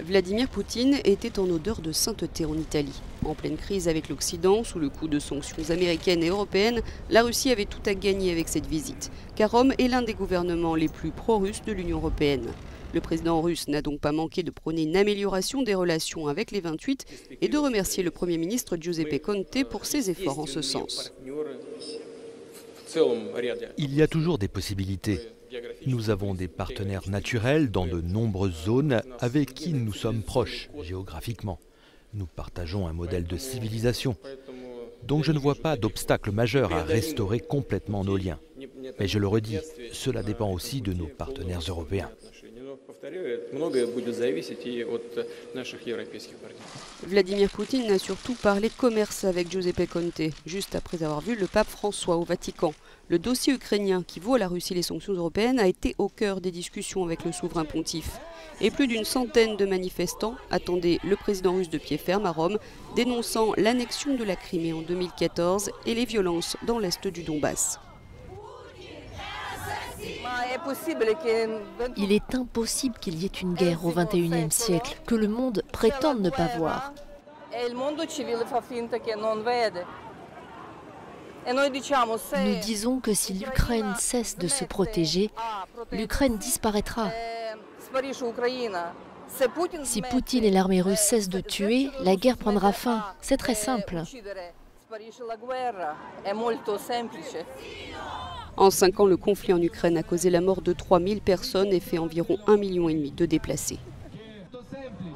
Vladimir Poutine était en odeur de sainteté en Italie. En pleine crise avec l'Occident, sous le coup de sanctions américaines et européennes, la Russie avait tout à gagner avec cette visite, car Rome est l'un des gouvernements les plus pro-russes de l'Union européenne. Le président russe n'a donc pas manqué de prôner une amélioration des relations avec les 28 et de remercier le Premier ministre Giuseppe Conte pour ses efforts en ce sens. Il y a toujours des possibilités. Nous avons des partenaires naturels dans de nombreuses zones avec qui nous sommes proches géographiquement. Nous partageons un modèle de civilisation. Donc je ne vois pas d'obstacle majeur à restaurer complètement nos liens. Mais je le redis, cela dépend aussi de nos partenaires européens. Vladimir Poutine a surtout parlé de commerce avec Giuseppe Conte, juste après avoir vu le pape François au Vatican. Le dossier ukrainien qui vaut à la Russie les sanctions européennes a été au cœur des discussions avec le souverain pontife. Et plus d'une centaine de manifestants attendaient le président russe de pied ferme à Rome, dénonçant l'annexion de la Crimée en 2014 et les violences dans l'est du Donbass. Il est impossible qu'il y ait une guerre au XXIe siècle, que le monde prétende ne pas voir. Nous disons que si l'Ukraine cesse de se protéger, l'Ukraine disparaîtra. Si Poutine et l'armée russe cessent de tuer, la guerre prendra fin. C'est très simple. En 5 ans, le conflit en Ukraine a causé la mort de 3000 personnes et fait environ 1,5 million de déplacés.